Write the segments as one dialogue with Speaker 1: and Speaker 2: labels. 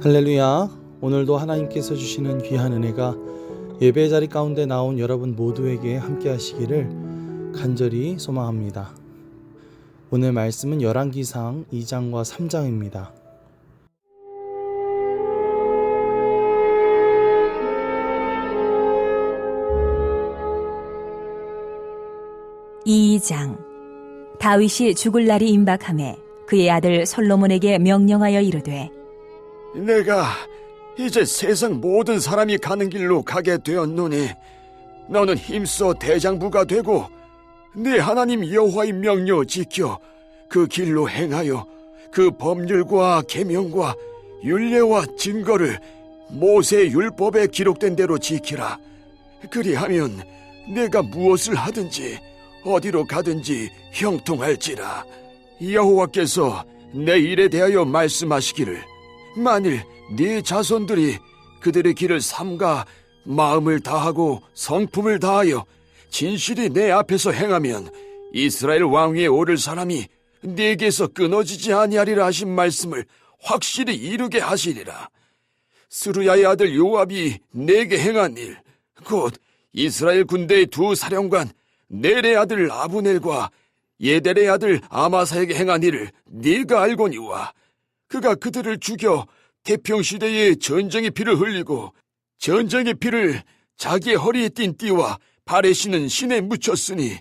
Speaker 1: 할렐루야. 오늘도 하나님께서 주시는 귀한 은혜가 예배 자리 가운데 나온 여러분 모두에게 함께 하시기를 간절히 소망합니다. 오늘 말씀은 열왕기상 2장과 3장입니다.
Speaker 2: (2장) 다윗이 죽을 날이 임박하매 그의 아들 솔로몬에게 명령하여 이르되
Speaker 3: 내가 이제 세상 모든 사람이 가는 길로 가게 되었노니 너는 힘써 대장부가 되고 네 하나님 여호와의 명령 지켜 그 길로 행하여 그 법률과 계명과 율례와 증거를 모세의 율법에 기록된 대로 지키라. 그리하면 내가 무엇을 하든지 어디로 가든지 형통할지라. 여호와께서 내 일에 대하여 말씀하시기를 만일 네 자손들이 그들의 길을 삼가 마음을 다하고 성품을 다하여 진실이 내 앞에서 행하면 이스라엘 왕위에 오를 사람이 네게서 끊어지지 아니하리라 하신 말씀을 확실히 이루게 하시리라. 스루야의 아들 요압이 내게 행한 일, 곧 이스라엘 군대의 두 사령관 넬의 아들 아브넬과 예델의 아들 아마사에게 행한 일을 네가 알거니와 그가 그들을 죽여 태평시대에 전쟁의 피를 흘리고 전쟁의 피를 자기의 허리에 띤 띠와 발에 신은 신에 묻혔으니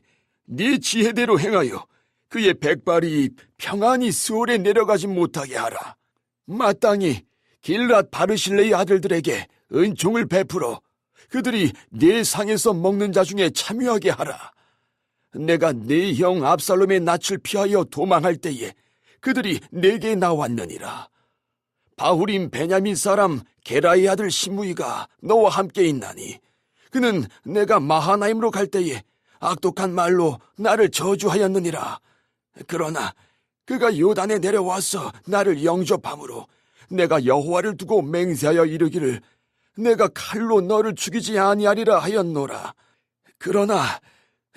Speaker 3: 네 지혜대로 행하여 그의 백발이 평안히 스올에 내려가지 못하게 하라. 마땅히 길랏 바르실레의 아들들에게 은총을 베풀어 그들이 네 상에서 먹는 자 중에 참여하게 하라. 내가 네 형 압살롬의 낯을 피하여 도망할 때에 그들이 내게 나왔느니라. 바후림 베냐민 사람 게라의 아들 시므이가 너와 함께 있나니 그는 내가 마하나임으로 갈 때에 악독한 말로 나를 저주하였느니라. 그러나 그가 요단에 내려와서 나를 영접함으로 내가 여호와를 두고 맹세하여 이르기를 내가 칼로 너를 죽이지 아니하리라 하였노라. 그러나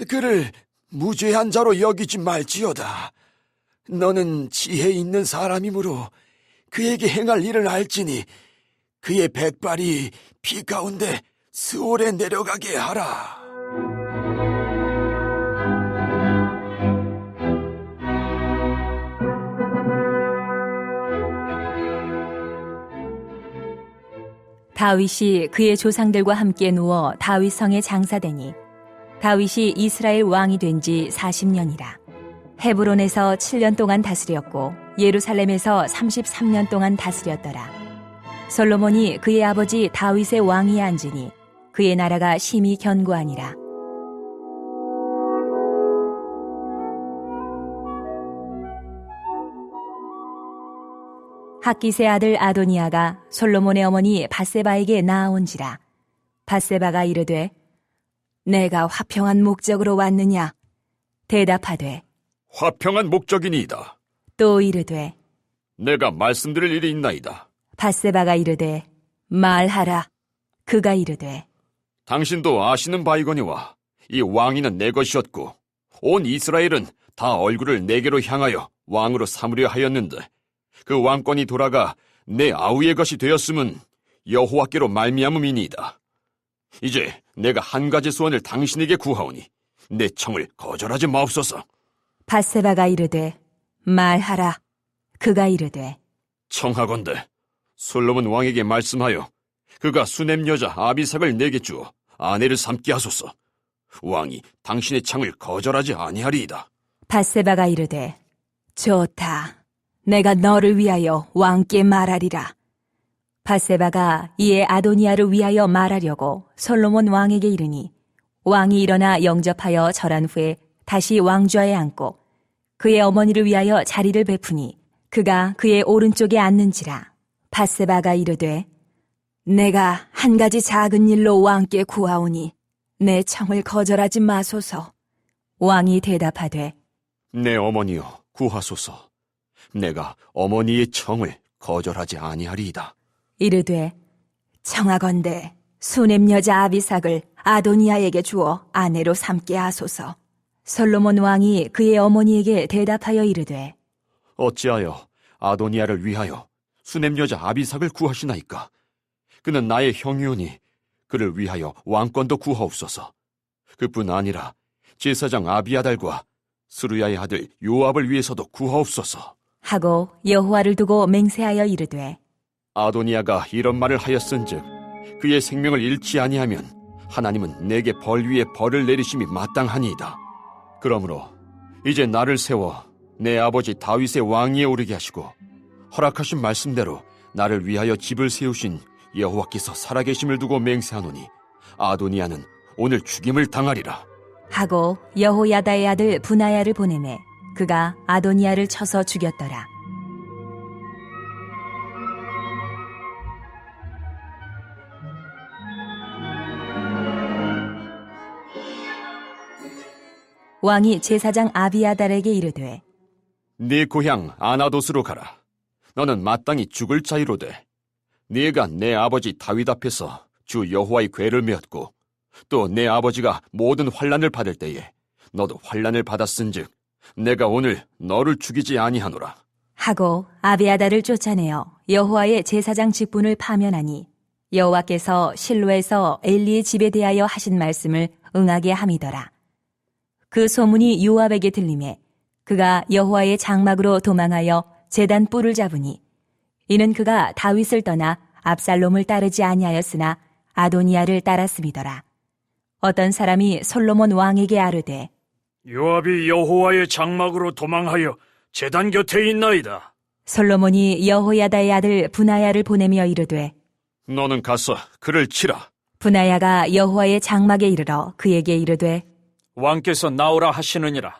Speaker 3: 그를 무죄한 자로 여기지 말지어다. 너는 지혜 있는 사람이므로 그에게 행할 일을 알지니 그의 백발이 피 가운데 스올에 내려가게 하라.
Speaker 2: 다윗이 그의 조상들과 함께 누워 다윗 성에 장사되니 다윗이 이스라엘 왕이 된 지 40년이라. 헤브론에서 7년 동안 다스렸고 예루살렘에서 33년 동안 다스렸더라. 솔로몬이 그의 아버지 다윗의 왕위에 앉으니 그의 나라가 심히 견고하니라. 핫깃의 아들 아도니아가 솔로몬의 어머니 밧세바에게 나아온지라. 밧세바가 이르되 내가 화평한 목적으로 왔느냐? 대답하되
Speaker 3: 화평한 목적이니이다.
Speaker 2: 또 이르되
Speaker 3: 내가 말씀드릴 일이 있나이다.
Speaker 2: 밧세바가 이르되 말하라. 그가 이르되
Speaker 3: 당신도 아시는 바이거니와 이 왕위는 내 것이었고 온 이스라엘은 다 얼굴을 내게로 향하여 왕으로 삼으려 하였는데 그 왕권이 돌아가 내 아우의 것이 되었음은 여호와께로 말미암음이니이다. 이제 내가 한 가지 소원을 당신에게 구하오니 내 청을 거절하지 마옵소서.
Speaker 2: 밧세바가 이르되 말하라. 그가 이르되
Speaker 3: 청하건대 솔로몬 왕에게 말씀하여 그가 수넴 여자 아비삭을 내게 주어 아내를 삼게 하소서. 왕이 당신의 청을 거절하지 아니하리이다.
Speaker 2: 밧세바가 이르되 좋다. 내가 너를 위하여 왕께 말하리라. 밧세바가 이에 아도니아를 위하여 말하려고 솔로몬 왕에게 이르니 왕이 일어나 영접하여 절한 후에 다시 왕좌에 앉고 그의 어머니를 위하여 자리를 베푸니 그가 그의 오른쪽에 앉는지라. 밧세바가 이르되 내가 한 가지 작은 일로 왕께 구하오니 내 청을 거절하지 마소서. 왕이 대답하되
Speaker 3: 내 어머니여 구하소서. 내가 어머니의 청을 거절하지 아니하리이다.
Speaker 2: 이르되 청하건대 수넴 여자 아비삭을 아도니아에게 주어 아내로 삼게 하소서. 솔로몬 왕이 그의 어머니에게 대답하여 이르되
Speaker 3: 어찌하여 아도니아를 위하여 수넴 여자 아비삭을 구하시나이까? 그는 나의 형이오니 그를 위하여 왕권도 구하옵소서. 그뿐 아니라 제사장 아비아달과 스루야의 아들 요압을 위해서도 구하옵소서.
Speaker 2: 하고 여호와를 두고 맹세하여 이르되
Speaker 3: 아도니아가 이런 말을 하였은즉 그의 생명을 잃지 아니하면 하나님은 내게 벌 위에 벌을 내리심이 마땅하니이다. 그러므로 이제 나를 세워 내 아버지 다윗의 왕위에 오르게 하시고 허락하신 말씀대로 나를 위하여 집을 세우신 여호와께서 살아계심을 두고 맹세하노니 아도니아는 오늘 죽임을 당하리라.
Speaker 2: 하고 여호야다의 아들 분하야를 보내매 그가 아도니아를 쳐서 죽였더라. 왕이 제사장 아비아달에게 이르되
Speaker 3: 네 고향 아나돗으로 가라. 너는 마땅히 죽을 자유로되 네가 내 아버지 다윗 앞에서 주 여호와의 궤를 메었고 또 내 아버지가 모든 환난을 받을 때에 너도 환난을 받았은즉 내가 오늘 너를 죽이지 아니하노라.
Speaker 2: 하고 아비아달을 쫓아내어 여호와의 제사장 직분을 파면하니 여호와께서 실로에서 엘리의 집에 대하여 하신 말씀을 응하게 함이더라. 그 소문이 요압에게 들리매 그가 여호와의 장막으로 도망하여 제단 뿔을 잡으니 이는 그가 다윗을 떠나 압살롬을 따르지 아니하였으나 아도니아를 따랐음이더라. 어떤 사람이 솔로몬 왕에게 아르되
Speaker 4: 요압이 여호와의 장막으로 도망하여 제단 곁에 있나이다.
Speaker 2: 솔로몬이 여호야다의 아들 분하야를 보내며 이르되
Speaker 3: 너는 가서 그를 치라.
Speaker 2: 분하야가 여호와의 장막에 이르러 그에게 이르되
Speaker 4: 왕께서 나오라 하시느니라.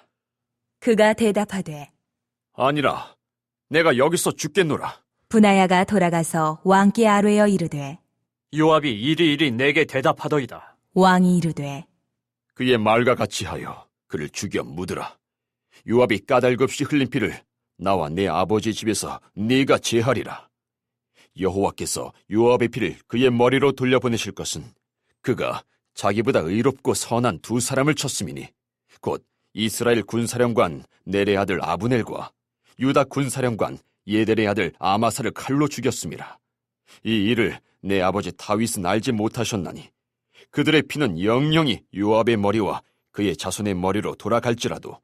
Speaker 2: 그가 대답하되
Speaker 3: 아니라 내가 여기서 죽겠노라.
Speaker 2: 분하야가 돌아가서 왕께 아뢰어 이르되
Speaker 4: 요압이 이리이리 내게 대답하더이다.
Speaker 2: 왕이 이르되
Speaker 3: 그의 말과 같이 하여 그를 죽여 묻으라. 요압이 까닭없이 흘린 피를 나와 내 아버지 집에서 네가 제하리라. 여호와께서 요압의 피를 그의 머리로 돌려보내실 것은 그가 자기보다 의롭고 선한 두 사람을 쳤음이니 곧 이스라엘 군사령관 넬의 아들 아브넬과 유다 군사령관 예델의 아들 아마사를 칼로 죽였음이라. 이 일을 내 아버지 다윗은 알지 못하셨나니 그들의 피는 영영이 요압의 머리와 그의 자손의 머리로 돌아갈지라도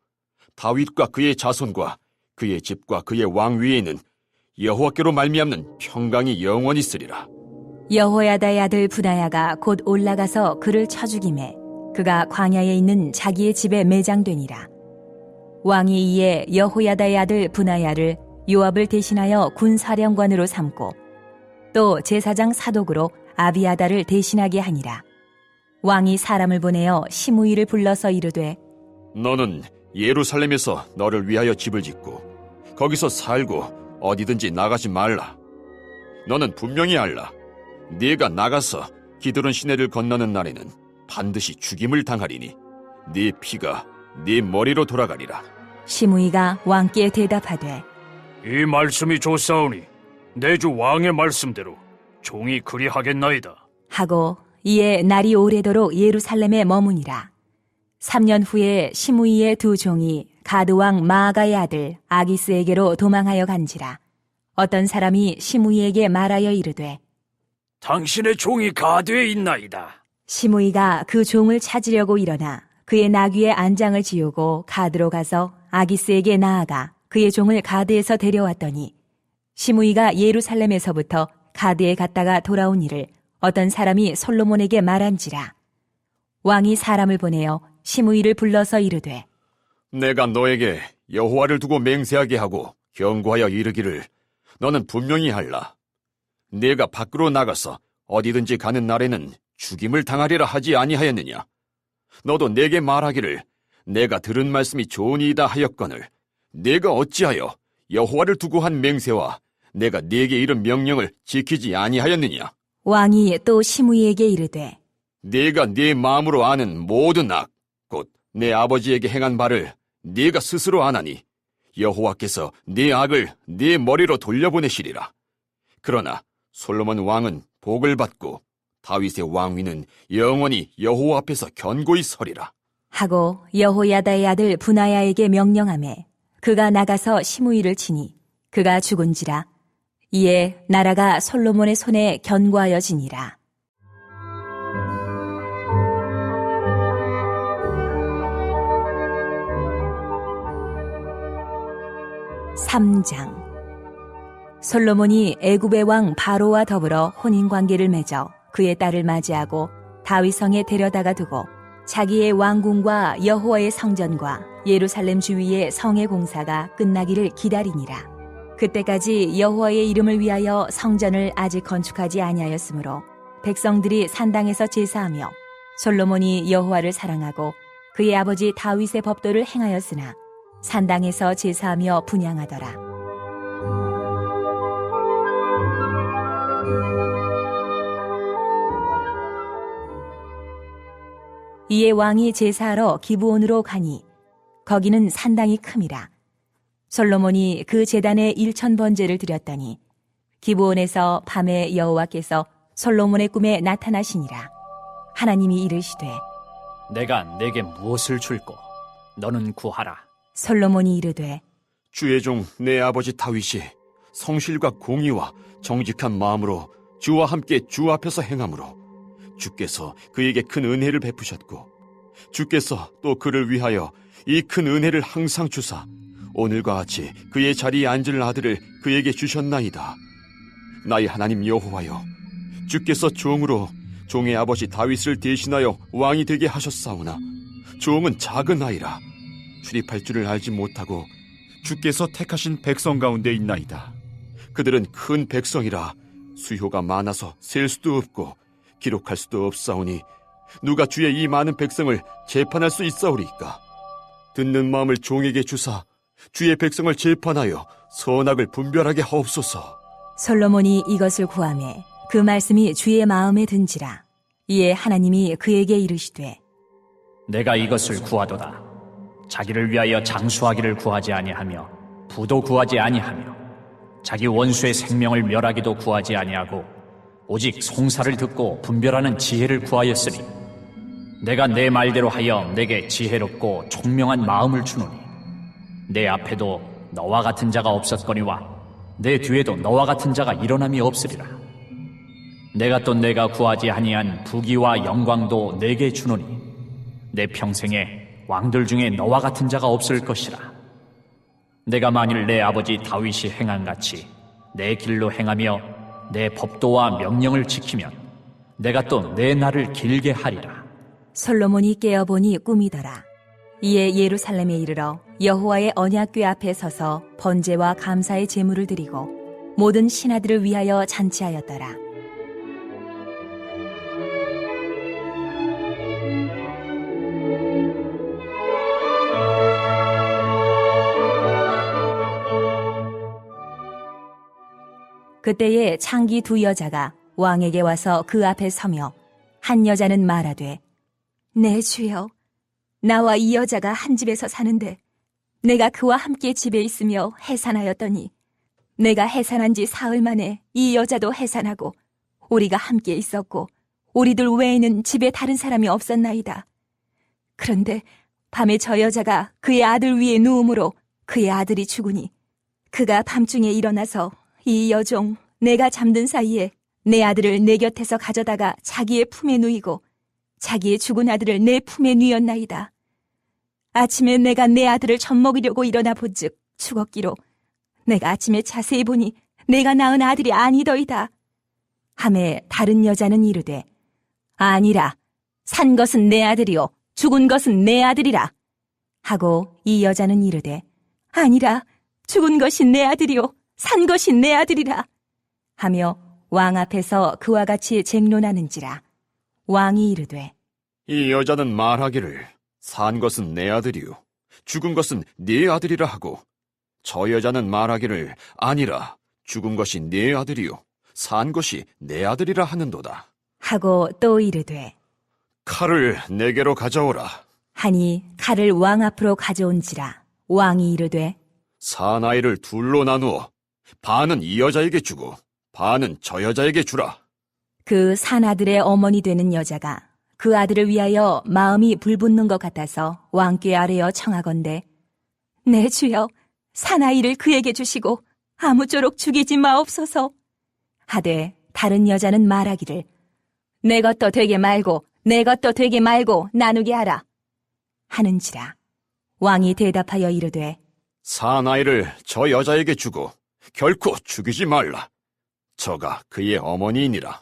Speaker 3: 다윗과 그의 자손과 그의 집과 그의 왕 위에 있는 여호와께로 말미암는 평강이 영원히 있으리라.
Speaker 2: 여호야다의 아들 분하야가 곧 올라가서 그를 쳐 죽이매 그가 광야에 있는 자기의 집에 매장되니라. 왕이 이에 여호야다의 아들 분하야를 요압을 대신하여 군사령관으로 삼고 또 제사장 사독으로 아비아달을 대신하게 하니라. 왕이 사람을 보내어 시므이를 불러서 이르되
Speaker 3: 너는 예루살렘에서 너를 위하여 집을 짓고 거기서 살고 어디든지 나가지 말라. 너는 분명히 알라. 네가 나가서 기드론 시내를 건너는 날에는 반드시 죽임을 당하리니 네 피가 네 머리로 돌아가리라.
Speaker 2: 시므이가 왕께 대답하되
Speaker 4: 이 말씀이 좋사오니 내 주 왕의 말씀대로 종이 그리하겠나이다.
Speaker 2: 하고 이에 날이 오래도록 예루살렘에 머무니라. 3년 후에 시므이의 두 종이 가드왕 마아가의 아들 아기스에게로 도망하여 간지라. 어떤 사람이 시므이에게 말하여 이르되
Speaker 4: 당신의 종이 가드에 있나이다.
Speaker 2: 시므이가 그 종을 찾으려고 일어나 그의 나귀의 안장을 지우고 가드로 가서 아기스에게 나아가 그의 종을 가드에서 데려왔더니 시므이가 예루살렘에서부터 가드에 갔다가 돌아온 일을 어떤 사람이 솔로몬에게 말한지라. 왕이 사람을 보내어 시므이를 불러서 이르되
Speaker 3: 내가 너에게 여호와를 두고 맹세하게 하고 경고하여 이르기를 너는 분명히 알라. 네가 밖으로 나가서 어디든지 가는 날에는 죽임을 당하리라 하지 아니하였느냐. 너도 내게 말하기를 내가 들은 말씀이 좋으니이다 하였거늘 네가 어찌하여 여호와를 두고 한 맹세와 내가 네게 이른 명령을 지키지 아니하였느냐.
Speaker 2: 왕이 또 시므이에게 이르되
Speaker 3: 네가 네 마음으로 아는 모든 악, 곧 내 아버지에게 행한 바를 네가 스스로 아나니 여호와께서 네 악을 네 머리로 돌려보내시리라. 그러나 솔로몬 왕은 복을 받고 다윗의 왕위는 영원히 여호와 앞에서 견고히 서리라.
Speaker 2: 하고 여호야다의 아들 분하야에게 명령하매 그가 나가서 시므이를 치니 그가 죽은지라. 이에 나라가 솔로몬의 손에 견고하여지니라. 3장. 솔로몬이 애굽의 왕 바로와 더불어 혼인관계를 맺어 그의 딸을 맞이하고 다윗성에 데려다가 두고 자기의 왕궁과 여호와의 성전과 예루살렘 주위의 성의 공사가 끝나기를 기다리니라. 그때까지 여호와의 이름을 위하여 성전을 아직 건축하지 아니하였으므로 백성들이 산당에서 제사하며 솔로몬이 여호와를 사랑하고 그의 아버지 다윗의 법도를 행하였으나 산당에서 제사하며 분향하더라. 이에 왕이 제사하러 기브온으로 가니 거기는 산당이 큼이라. 솔로몬이 그 제단에 1000번제를 드렸더니 기브온에서 밤에 여호와께서 솔로몬의 꿈에 나타나시니라. 하나님이 이르시되
Speaker 4: 내가 내게 무엇을 줄꼬? 너는 구하라.
Speaker 2: 솔로몬이 이르되
Speaker 3: 주의 종 내 아버지 다윗이 성실과 공의와 정직한 마음으로 주와 함께 주 앞에서 행함으로 주께서 그에게 큰 은혜를 베푸셨고 주께서 또 그를 위하여 이 큰 은혜를 항상 주사 오늘과 같이 그의 자리에 앉을 아들을 그에게 주셨나이다. 나의 하나님 여호와여, 주께서 종으로 종의 아버지 다윗을 대신하여 왕이 되게 하셨사오나 종은 작은 아이라 출입할 줄을 알지 못하고 주께서 택하신 백성 가운데 있나이다. 그들은 큰 백성이라 수효가 많아서 셀 수도 없고 기록할 수도 없사오니 누가 주의 이 많은 백성을 재판할 수 있사오리까? 듣는 마음을 종에게 주사 주의 백성을 재판하여 선악을 분별하게 하옵소서.
Speaker 2: 솔로몬이 이것을 구하매 그 말씀이 주의 마음에 든지라. 이에 하나님이 그에게 이르시되
Speaker 4: 내가 이것을 구하도다. 자기를 위하여 장수하기를 구하지 아니하며 부도 구하지 아니하며 자기 원수의 생명을 멸하기도 구하지 아니하고 오직 송사를 듣고 분별하는 지혜를 구하였으니 내가 내 말대로 하여 내게 지혜롭고 총명한 마음을 주노니 내 앞에도 너와 같은 자가 없었거니와 내 뒤에도 너와 같은 자가 일어남이 없으리라. 내가 또 내가 구하지 아니한 부귀와 영광도 내게 주노니 내 평생에 왕들 중에 너와 같은 자가 없을 것이라. 내가 만일 내 아버지 다윗이 행한같이 내 길로 행하며 내 법도와 명령을 지키면 내가 또 내 날을 길게 하리라.
Speaker 2: 솔로몬이 깨어보니 꿈이더라. 이에 예루살렘에 이르러 여호와의 언약궤 앞에 서서 번제와 감사의 제물을 드리고 모든 신하들을 위하여 잔치하였더라. 그때에 창기 2 여자가 왕에게 와서 그 앞에 서며 한 여자는 말하되 내 주여, 나와 이 여자가 한 집에서 사는데 내가 그와 함께 집에 있으며 해산하였더니 내가 해산한 지 사흘 만에 이 여자도 해산하고 우리가 함께 있었고 우리들 외에는 집에 다른 사람이 없었나이다. 그런데 밤에 저 여자가 그의 아들 위에 누움으로 그의 아들이 죽으니 그가 밤중에 일어나서 이 여종 내가 잠든 사이에 내 아들을 내 곁에서 가져다가 자기의 품에 누이고 자기의 죽은 아들을 내 품에 누였나이다. 아침에 내가 내 아들을 젖먹이려고 일어나 본즉 죽었기로 내가 아침에 자세히 보니 내가 낳은 아들이 아니더이다. 하매 다른 여자는 이르되 아니라 산 것은 내 아들이요 죽은 것은 내 아들이라 하고 이 여자는 이르되 아니라 죽은 것이 내 아들이요 산 것이 내 아들이라 하며 왕 앞에서 그와 같이 쟁론하는지라. 왕이 이르되
Speaker 3: 이 여자는 말하기를 산 것은 내 아들이요 죽은 것은 네 아들이라 하고 저 여자는 말하기를 아니라 죽은 것이 네 아들이요 산 것이 내 아들이라 하는도다
Speaker 2: 하고 또 이르되
Speaker 3: 칼을 내게로 가져오라.
Speaker 2: 하니 칼을 왕 앞으로 가져온지라. 왕이 이르되
Speaker 3: 사나이를 둘로 나누어 반은 이 여자에게 주고 반은 저 여자에게 주라.
Speaker 2: 그 산 아들의 어머니 되는 여자가 그 아들을 위하여 마음이 불붙는 것 같아서 왕께 아뢰어 청하건대 내 주여 사나이를 그에게 주시고 아무쪼록 죽이지 마옵소서. 하되 다른 여자는 말하기를 내 것도 되게 말고 내 것도 되게 말고 나누게 하라 하는지라. 왕이 대답하여 이르되
Speaker 3: 사나이를 저 여자에게 주고 결코 죽이지 말라. 저가 그의 어머니이니라.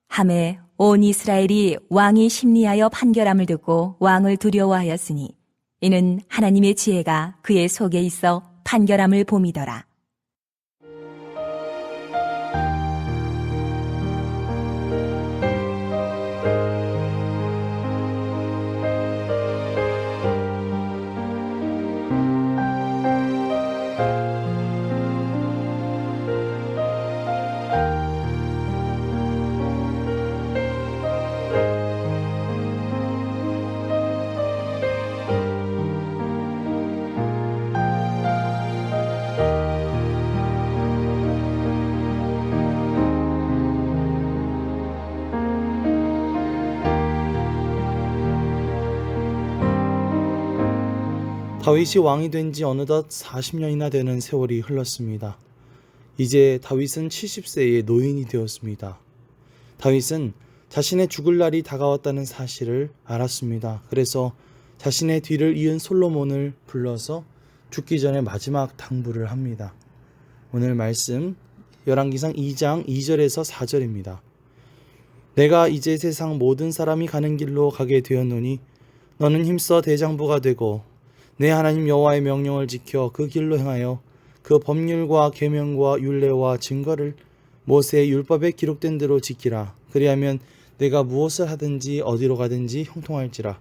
Speaker 2: 하매 온 이스라엘이 왕이 심리하여 판결함을 듣고 왕을 두려워하였으니 이는 하나님의 지혜가 그의 속에 있어 판결함을 봄이더라.
Speaker 1: 다윗이 왕이 된 지 어느덧 40년이나 되는 세월이 흘렀습니다. 이제 다윗은 70세의 노인이 되었습니다. 다윗은 자신의 죽을 날이 다가왔다는 사실을 알았습니다. 그래서 자신의 뒤를 이은 솔로몬을 불러서 죽기 전에 마지막 당부를 합니다. 오늘 말씀 열왕기상 2장 2절에서 4절입니다. 내가 이제 세상 모든 사람이 가는 길로 가게 되었노니 너는 힘써 대장부가 되고 내 하나님 여호와의 명령을 지켜 그 길로 행하여 그 법률과 계명과 율례와 증거를 모세의 율법에 기록된 대로 지키라. 그리하면 내가 무엇을 하든지 어디로 가든지 형통할지라.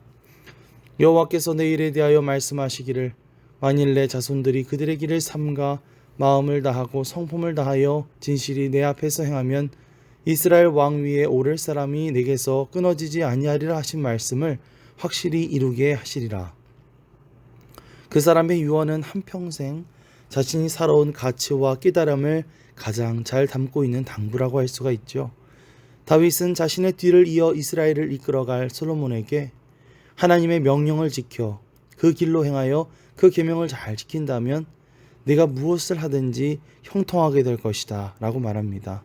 Speaker 1: 여호와께서 내 일에 대하여 말씀하시기를 만일 내 자손들이 그들의 길을 삼가 마음을 다하고 성품을 다하여 진실이 내 앞에서 행하면 이스라엘 왕 위에 오를 사람이 내게서 끊어지지 아니하리라 하신 말씀을 확실히 이루게 하시리라. 그 사람의 유언은 한평생 자신이 살아온 가치와 깨달음을 가장 잘 담고 있는 당부라고 할 수가 있죠. 다윗은 자신의 뒤를 이어 이스라엘을 이끌어갈 솔로몬에게 하나님의 명령을 지켜 그 길로 행하여 그 계명을 잘 지킨다면 내가 무엇을 하든지 형통하게 될 것이다 라고 말합니다.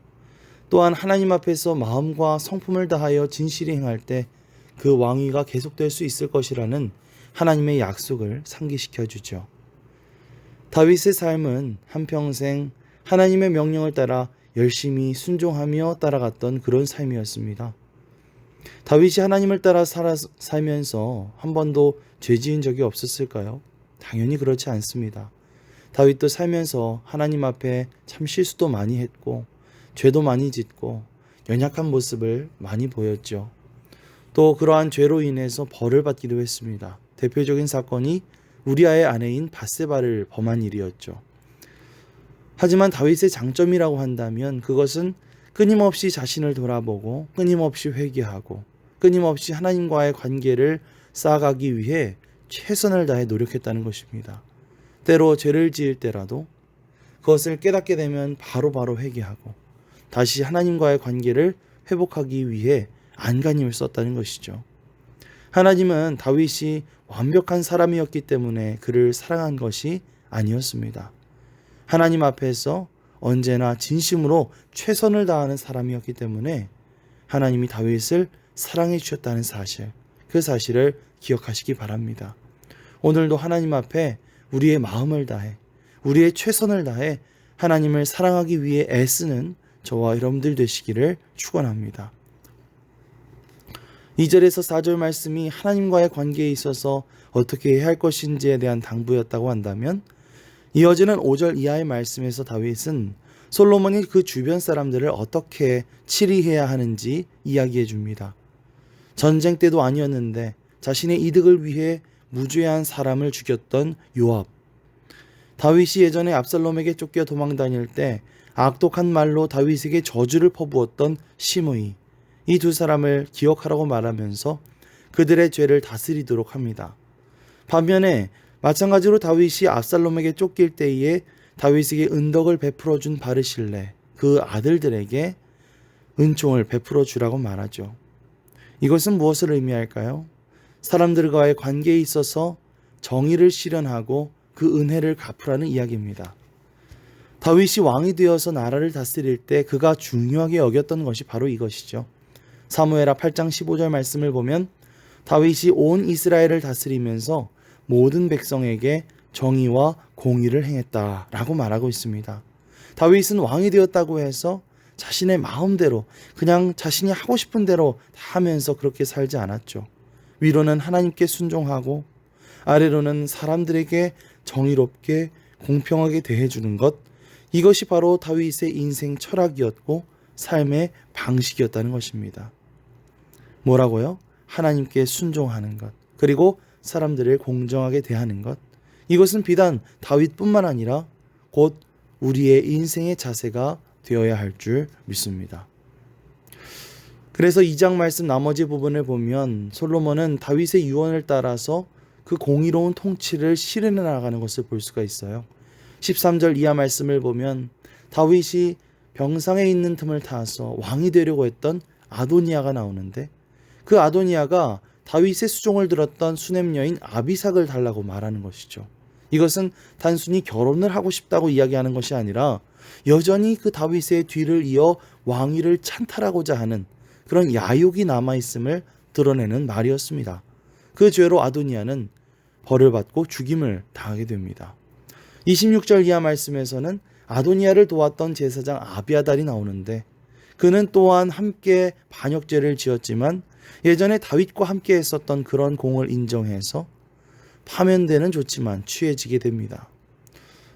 Speaker 1: 또한 하나님 앞에서 마음과 성품을 다하여 진실히 행할 때 그 왕위가 계속될 수 있을 것이라는 하나님의 약속을 상기시켜 주죠. 다윗의 삶은 한평생 하나님의 명령을 따라 열심히 순종하며 따라갔던 그런 삶이었습니다. 다윗이 하나님을 따라 살면서 한 번도 죄 지은 적이 없었을까요? 당연히 그렇지 않습니다. 다윗도 살면서 하나님 앞에 참 실수도 많이 했고 죄도 많이 짓고 연약한 모습을 많이 보였죠. 또 그러한 죄로 인해서 벌을 받기도 했습니다. 대표적인 사건이 우리아의 아내인 밧세바를 범한 일이었죠. 하지만 다윗의 장점이라고 한다면 그것은 끊임없이 자신을 돌아보고 끊임없이 회개하고 끊임없이 하나님과의 관계를 쌓아가기 위해 최선을 다해 노력했다는 것입니다. 때로 죄를 지을 때라도 그것을 깨닫게 되면 바로바로 회개하고 다시 하나님과의 관계를 회복하기 위해 안간힘을 썼다는 것이죠. 하나님은 다윗이 완벽한 사람이었기 때문에 그를 사랑한 것이 아니었습니다. 하나님 앞에서 언제나 진심으로 최선을 다하는 사람이었기 때문에 하나님이 다윗을 사랑해 주셨다는 사실, 그 사실을 기억하시기 바랍니다. 오늘도 하나님 앞에 우리의 마음을 다해, 우리의 최선을 다해 하나님을 사랑하기 위해 애쓰는 저와 여러분들 되시기를 축원합니다. 2절에서 4절 말씀이 하나님과의 관계에 있어서 어떻게 해야 할 것인지에 대한 당부였다고 한다면 이어지는 5절 이하의 말씀에서 다윗은 솔로몬이 그 주변 사람들을 어떻게 치리해야 하는지 이야기해 줍니다. 전쟁 때도 아니었는데 자신의 이득을 위해 무죄한 사람을 죽였던 요압, 다윗이 예전에 압살롬에게 쫓겨 도망 다닐 때 악독한 말로 다윗에게 저주를 퍼부었던 시므이, 이 두 사람을 기억하라고 말하면서 그들의 죄를 다스리도록 합니다. 반면에 마찬가지로 다윗이 압살롬에게 쫓길 때에 다윗에게 은덕을 베풀어 준 바르실레, 그 아들들에게 은총을 베풀어 주라고 말하죠. 이것은 무엇을 의미할까요? 사람들과의 관계에 있어서 정의를 실현하고 그 은혜를 갚으라는 이야기입니다. 다윗이 왕이 되어서 나라를 다스릴 때 그가 중요하게 여겼던 것이 바로 이것이죠. 사무엘하 8장 15절 말씀을 보면 다윗이 온 이스라엘을 다스리면서 모든 백성에게 정의와 공의를 행했다라고 말하고 있습니다. 다윗은 왕이 되었다고 해서 자신의 마음대로 그냥 자신이 하고 싶은 대로 다 하면서 그렇게 살지 않았죠. 위로는 하나님께 순종하고 아래로는 사람들에게 정의롭게 공평하게 대해주는 것, 이것이 바로 다윗의 인생 철학이었고 삶의 방식이었다는 것입니다. 뭐라고요? 하나님께 순종하는 것, 그리고 사람들을 공정하게 대하는 것. 이것은 비단 다윗뿐만 아니라 곧 우리의 인생의 자세가 되어야 할 줄 믿습니다. 그래서 2장 말씀 나머지 부분을 보면 솔로몬은 다윗의 유언을 따라서 그 공의로운 통치를 실현해 나가는 것을 볼 수가 있어요. 13절 이하 말씀을 보면 다윗이 병상에 있는 틈을 타서 왕이 되려고 했던 아도니아가 나오는데, 그 아도니아가 다윗의 수종을 들었던 수냄 여인 아비삭을 달라고 말하는 것이죠. 이것은 단순히 결혼을 하고 싶다고 이야기하는 것이 아니라 여전히 그 다윗의 뒤를 이어 왕위를 찬탈하고자 하는 그런 야욕이 남아있음을 드러내는 말이었습니다. 그 죄로 아도니아는 벌을 받고 죽임을 당하게 됩니다. 26절 이하 말씀에서는 아도니아를 도왔던 제사장 아비아달이 나오는데, 그는 또한 함께 반역죄를 지었지만 예전에 다윗과 함께 했었던 그런 공을 인정해서 파면되는 좋지만 취해지게 됩니다.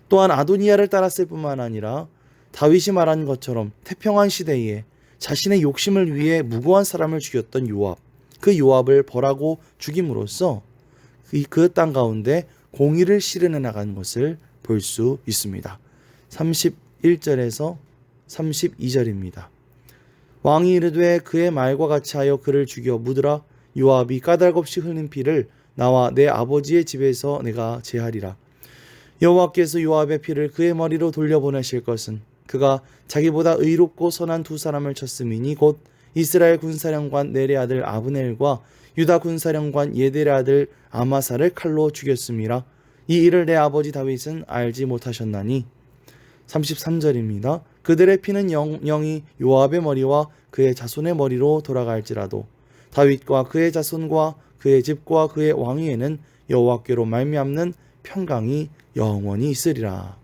Speaker 1: 또한 아도니아를 따랐을 뿐만 아니라 다윗이 말한 것처럼 태평한 시대에 자신의 욕심을 위해 무고한 사람을 죽였던 요압, 그 요압을 벌하고 죽임으로써 그 땅 가운데 공의를 실현해 나간 것을 볼 수 있습니다. 31절에서 32절입니다. 왕이 이르되 그의 말과 같이 하여 그를 죽여 묻으라. 요압이 까닭없이 흘린 피를 나와 내 아버지의 집에서 내가 제하리라. 여호와께서 요압의 피를 그의 머리로 돌려보내실 것은 그가 자기보다 의롭고 선한 두 사람을 쳤음이니 곧 이스라엘 군사령관 넬의 아들 아브넬과 유다 군사령관 예델의 아들 아마사를 칼로 죽였음이라. 이 일을 내 아버지 다윗은 알지 못하셨나니. 33절입니다. 그들의 피는 영영이 요압의 머리와 그의 자손의 머리로 돌아갈지라도 다윗과 그의 자손과 그의 집과 그의 왕위에는 여호와께로 말미암는 평강이 영원히 있으리라.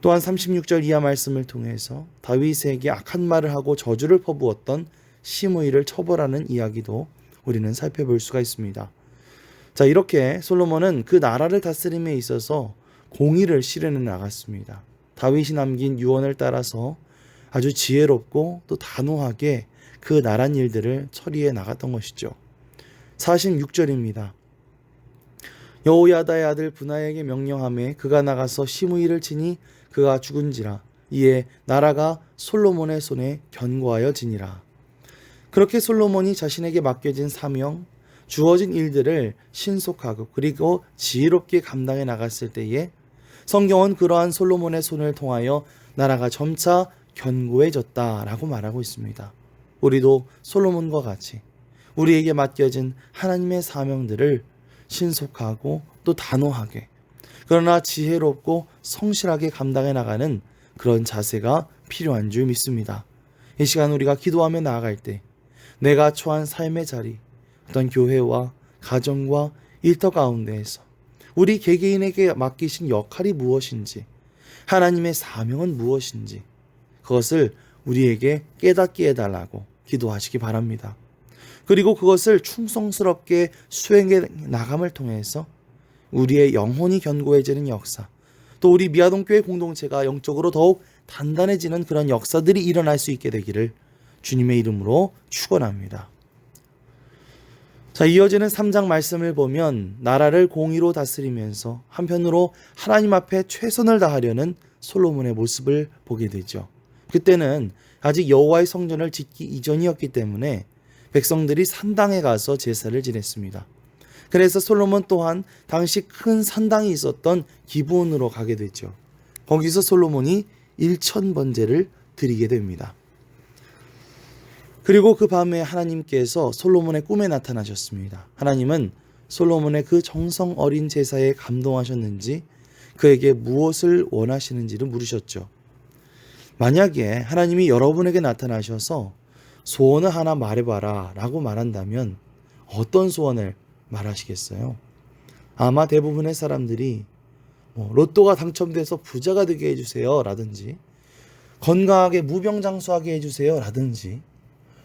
Speaker 1: 또한 36절 이하 말씀을 통해서 다윗에게 악한 말을 하고 저주를 퍼부었던 시므이를 처벌하는 이야기도 우리는 살펴볼 수가 있습니다. 자, 이렇게 솔로몬은 그 나라를 다스림에 있어서 공의를 실현해 나갔습니다. 다윗이 남긴 유언을 따라서 아주 지혜롭고 또 단호하게 그 나란 일들을 처리해 나갔던 것이죠. 46절입니다. 여호야다의 아들 분하에게 명령하매 그가 나가서 시므이를 치니 그가 죽은지라. 이에 나라가 솔로몬의 손에 견고하여 지니라. 그렇게 솔로몬이 자신에게 맡겨진 사명, 주어진 일들을 신속하고 그리고 지혜롭게 감당해 나갔을 때에 성경은 그러한 솔로몬의 손을 통하여 나라가 점차 견고해졌다라고 말하고 있습니다. 우리도 솔로몬과 같이 우리에게 맡겨진 하나님의 사명들을 신속하고 또 단호하게, 그러나 지혜롭고 성실하게 감당해 나가는 그런 자세가 필요한 줄 믿습니다. 이 시간 우리가 기도하며 나아갈 때 내가 처한 삶의 자리, 어떤 교회와 가정과 일터 가운데에서 우리 개개인에게 맡기신 역할이 무엇인지, 하나님의 사명은 무엇인지 그것을 우리에게 깨닫게 해달라고 기도하시기 바랍니다. 그리고 그것을 충성스럽게 수행해 나감을 통해서 우리의 영혼이 견고해지는 역사, 또 우리 미아동교회 공동체가 영적으로 더욱 단단해지는 그런 역사들이 일어날 수 있게 되기를 주님의 이름으로 축원합니다. 자, 이어지는 3장 말씀을 보면 나라를 공의로 다스리면서 한편으로 하나님 앞에 최선을 다하려는 솔로몬의 모습을 보게 되죠. 그때는 아직 여호와의 성전을 짓기 이전이었기 때문에 백성들이 산당에 가서 제사를 지냈습니다. 그래서 솔로몬 또한 당시 큰 산당이 있었던 기브온으로 가게 되죠. 거기서 솔로몬이 1000번제를 드리게 됩니다. 그리고 그 밤에 하나님께서 솔로몬의 꿈에 나타나셨습니다. 하나님은 솔로몬의 그 정성 어린 제사에 감동하셨는지 그에게 무엇을 원하시는지를 물으셨죠. 만약에 하나님이 여러분에게 나타나셔서 소원을 하나 말해봐라 라고 말한다면 어떤 소원을 말하시겠어요? 아마 대부분의 사람들이 로또가 당첨돼서 부자가 되게 해주세요 라든지, 건강하게 무병장수하게 해주세요 라든지,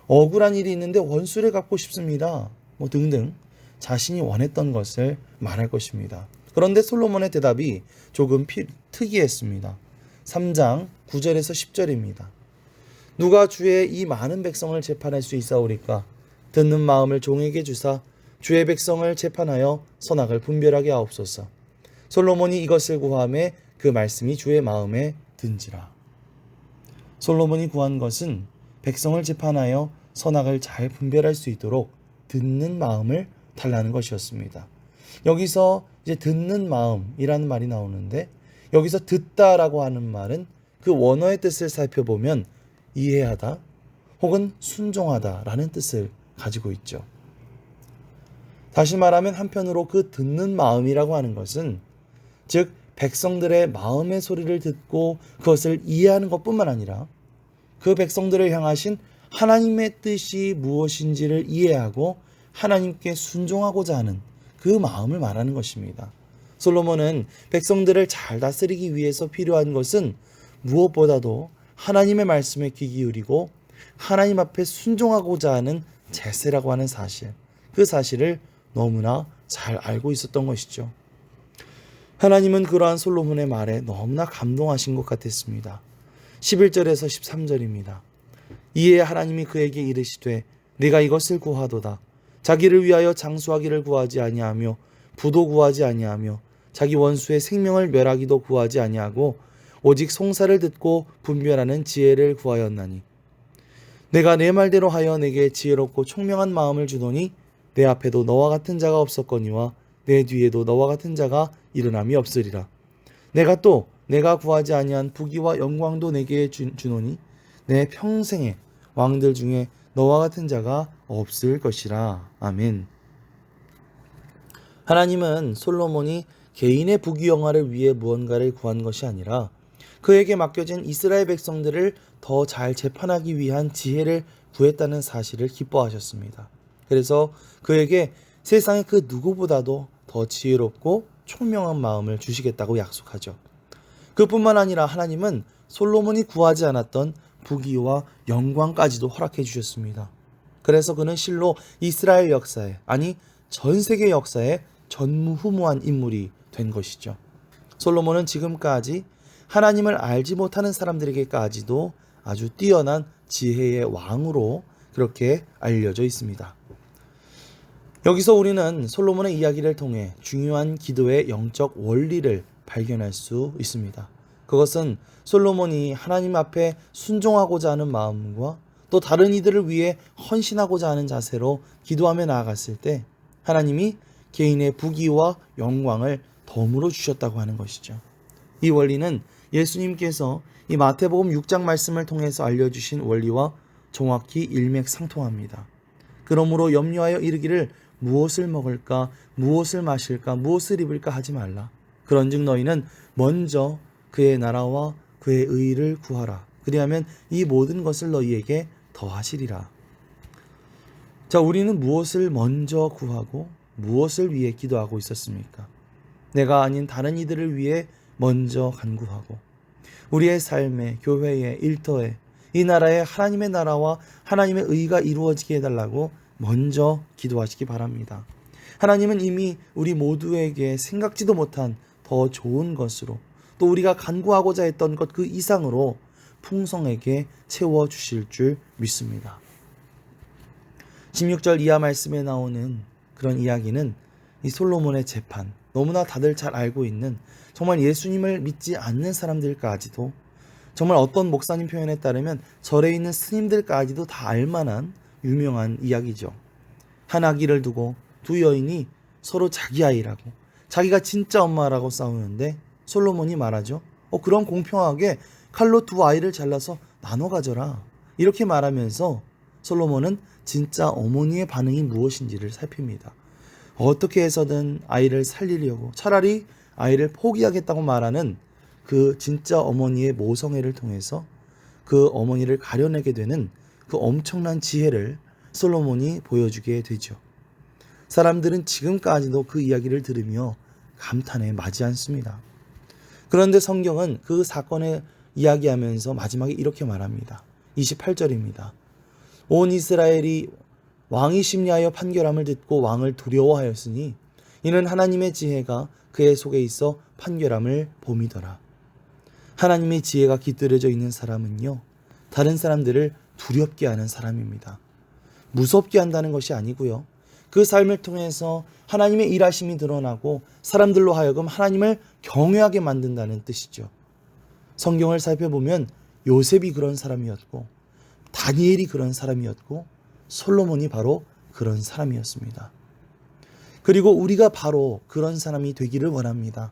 Speaker 1: 억울한 일이 있는데 원수를 갚고 싶습니다 등등 자신이 원했던 것을 말할 것입니다. 그런데 솔로몬의 대답이 조금 특이했습니다. 3장 9절에서 10절입니다. 누가 주의 이 많은 백성을 재판할 수 있사오리까? 듣는 마음을 종에게 주사 주의 백성을 재판하여 선악을 분별하게 하옵소서. 솔로몬이 이것을 구하매 그 말씀이 주의 마음에 든지라. 솔로몬이 구한 것은 백성을 재판하여 선악을 잘 분별할 수 있도록 듣는 마음을 달라는 것이었습니다. 여기서 이제 듣는 마음이라는 말이 나오는데, 여기서 듣다라고 하는 말은 그 원어의 뜻을 살펴보면 이해하다 혹은 순종하다라는 뜻을 가지고 있죠. 다시 말하면 한편으로 그 듣는 마음이라고 하는 것은, 즉 백성들의 마음의 소리를 듣고 그것을 이해하는 것뿐만 아니라 그 백성들을 향하신 하나님의 뜻이 무엇인지를 이해하고 하나님께 순종하고자 하는 그 마음을 말하는 것입니다. 솔로몬은 백성들을 잘 다스리기 위해서 필요한 것은 무엇보다도 하나님의 말씀에 귀 기울이고 하나님 앞에 순종하고자 하는 제세라고 하는 사실, 그 사실을 너무나 잘 알고 있었던 것이죠. 하나님은 그러한 솔로몬의 말에 너무나 감동하신 것 같았습니다. 11절에서 13절입니다. 이에 하나님이 그에게 이르시되 네가 이것을 구하도다. 자기를 위하여 장수하기를 구하지 아니하며 부도 구하지 아니하며 자기 원수의 생명을 멸하기도 구하지 아니하고 오직 송사를 듣고 분별하는 지혜를 구하였나니 내가 내 말대로 하여 내게 지혜롭고 총명한 마음을 주노니 내 앞에도 너와 같은 자가 없었거니와 내 뒤에도 너와 같은 자가 일어남이 없으리라. 내가 또 내가 구하지 아니한 부귀와 영광도 내게 주노니 내 평생에 왕들 중에 너와 같은 자가 없을 것이라. 아멘. 하나님은 솔로몬이 개인의 부귀영화를 위해 무언가를 구한 것이 아니라 그에게 맡겨진 이스라엘 백성들을 더 잘 재판하기 위한 지혜를 구했다는 사실을 기뻐하셨습니다. 그래서 그에게 세상의 그 누구보다도 더 지혜롭고 총명한 마음을 주시겠다고 약속하죠. 그뿐만 아니라 하나님은 솔로몬이 구하지 않았던 부귀와 영광까지도 허락해 주셨습니다. 그래서 그는 실로 이스라엘 역사에, 아니 전 세계 역사에 전무후무한 인물이 된 것이죠. 솔로몬은 지금까지 하나님을 알지 못하는 사람들에게까지도 아주 뛰어난 지혜의 왕으로 그렇게 알려져 있습니다. 여기서 우리는 솔로몬의 이야기를 통해 중요한 기도의 영적 원리를 발견할 수 있습니다. 그것은 솔로몬이 하나님 앞에 순종하고자 하는 마음과 또 다른 이들을 위해 헌신하고자 하는 자세로 기도하며 나아갔을 때 하나님이 개인의 부귀와 영광을 덤으로 주셨다고 하는 것이죠. 이 원리는 예수님께서 이 마태복음 6장 말씀을 통해서 알려주신 원리와 정확히 일맥상통합니다. 그러므로 염려하여 이르기를 무엇을 먹을까, 무엇을 마실까, 무엇을 입을까 하지 말라. 그런즉 너희는 먼저 그의 나라와 그의 의를 구하라. 그리하면 이 모든 것을 너희에게 더하시리라. 자, 우리는 무엇을 먼저 구하고 무엇을 위해 기도하고 있었습니까? 내가 아닌 다른 이들을 위해 먼저 간구하고 우리의 삶에, 교회에, 일터에 이 나라에 하나님의 나라와 하나님의 의가 이루어지게 해달라고 먼저 기도하시기 바랍니다. 하나님은 이미 우리 모두에게 생각지도 못한 더 좋은 것으로 또 우리가 간구하고자 했던 것 그 이상으로 풍성하게 채워주실 줄 믿습니다. 16절 이하 말씀에 나오는 그런 이야기는 이 솔로몬의 재판, 너무나 다들 잘 알고 있는 정말 예수님을 믿지 않는 사람들까지도 정말 어떤 목사님 표현에 따르면 절에 있는 스님들까지도 다 알만한 유명한 이야기죠. 한 아기를 두고 두 여인이 서로 자기 아이라고 자기가 진짜 엄마라고 싸우는데 솔로몬이 말하죠. 그럼 공평하게 칼로 두 아이를 잘라서 나눠 가져라. 이렇게 말하면서 솔로몬은 진짜 어머니의 반응이 무엇인지를 살핍니다. 어떻게 해서든 아이를 살리려고 차라리 아이를 포기하겠다고 말하는 그 진짜 어머니의 모성애를 통해서 그 어머니를 가려내게 되는 그 엄청난 지혜를 솔로몬이 보여주게 되죠. 사람들은 지금까지도 그 이야기를 들으며 감탄에 마지 않습니다. 그런데 성경은 그 사건을 이야기하면서 마지막에 이렇게 말합니다. 28절입니다. 온 이스라엘이 왕이 심리하여 판결함을 듣고 왕을 두려워하였으니 이는 하나님의 지혜가 그의 속에 있어 판결함을 봄이더라. 하나님의 지혜가 깃들여져 있는 사람은요, 다른 사람들을 두렵게 하는 사람입니다. 무섭게 한다는 것이 아니고요, 그 삶을 통해서 하나님의 일하심이 드러나고 사람들로 하여금 하나님을 경외하게 만든다는 뜻이죠. 성경을 살펴보면 요셉이 그런 사람이었고, 다니엘이 그런 사람이었고, 솔로몬이 바로 그런 사람이었습니다. 그리고 우리가 바로 그런 사람이 되기를 원합니다.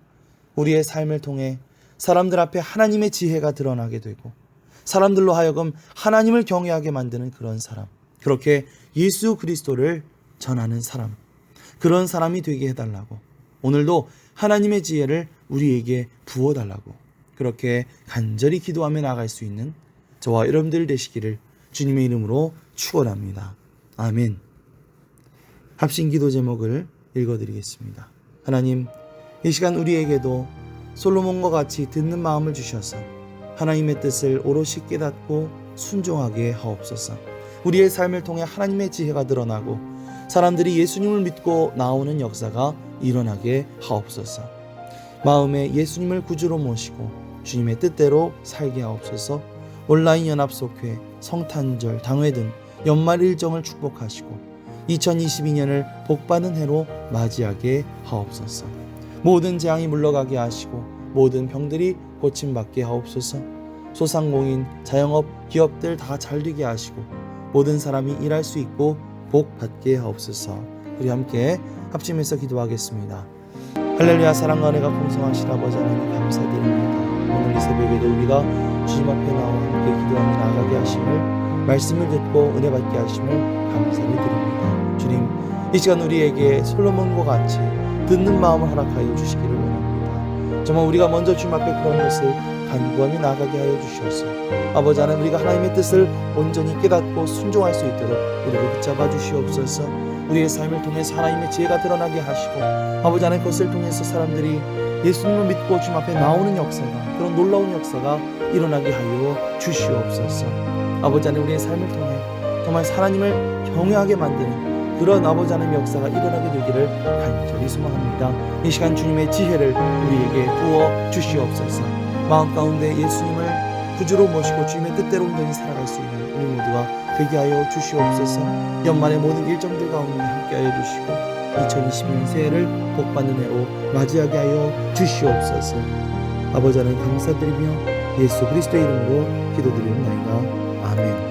Speaker 1: 우리의 삶을 통해 사람들 앞에 하나님의 지혜가 드러나게 되고 사람들로 하여금 하나님을 경외하게 만드는 그런 사람, 그렇게 예수 그리스도를 전하는 사람, 그런 사람이 되게 해달라고, 오늘도 하나님의 지혜를 우리에게 부어달라고 그렇게 간절히 기도하며 나아갈 수 있는 저와 여러분들 되시기를 주님의 이름으로 축원합니다. 아멘. 합심 기도 제목을 읽어드리겠습니다. 하나님, 이 시간 우리에게도 솔로몬과 같이 듣는 마음을 주셔서 하나님의 뜻을 오롯이 깨닫고 순종하게 하옵소서. 우리의 삶을 통해 하나님의 지혜가 드러나고 사람들이 예수님을 믿고 나오는 역사가 일어나게 하옵소서. 마음에 예수님을 구주로 모시고 주님의 뜻대로 살게 하옵소서. 온라인 연합속회, 성탄절, 당회 등 연말 일정을 축복하시고 2022년을 복받은 해로 맞이하게 하옵소서. 모든 재앙이 물러가게 하시고 모든 병들이 고침받게 하옵소서. 소상공인, 자영업, 기업들 다 잘 되게 하시고 모든 사람이 일할 수 있고 복 받게 하옵소서. 우리 함께 합심해서 기도하겠습니다. 할렐루야. 사랑과 은혜가 풍성하신 아버지 하나님 감사드립니다. 오늘 이 새벽에도 우리가 주님 앞에 나와 함께 기도하며 나아가게 하심을, 말씀을 듣고 은혜 받게 하심을 감사를 드립니다. 주님, 이 시간 우리에게 솔로몬과 같이 듣는 마음을 허락하여 주시기를 원합니다. 정말 우리가 먼저 주님 앞에 그런 것을 간구하며 나아가게 하여 주시옵소서. 아버지 하나님, 우리가 하나님의 뜻을 온전히 깨닫고 순종할 수 있도록 우리를 붙잡아 주시옵소서. 우리의 삶을 통해서 하나님의 지혜가 드러나게 하시고 아버지 하나님, 그것을 통해서 사람들이 예수님을 믿고 주님 앞에 나오는 역사가, 그런 놀라운 역사가 일어나게 하여 주시옵소서. 아버지 하나님, 우리의 삶을 통해 정말 하나님을 경외하게 만드는 그런 아버지 하나님의 역사가 일어나게 되기를 간절히 소망합니다. 이 시간 주님의 지혜를 우리에게 부어 주시옵소서. 마음 가운데 예수님을 구주로 모시고 주님의 뜻대로 온전히 살아갈 수 있는 우리 모두가 되게 하여 주시옵소서. 연말의 모든 일정들 가운데 함께하여 주시고 2022년 새해를 복받는 해로 맞이하게 하여 주시옵소서. 아버지 하나님 감사드리며 예수 그리스도의 이름으로 기도드리옵나이다. 아멘.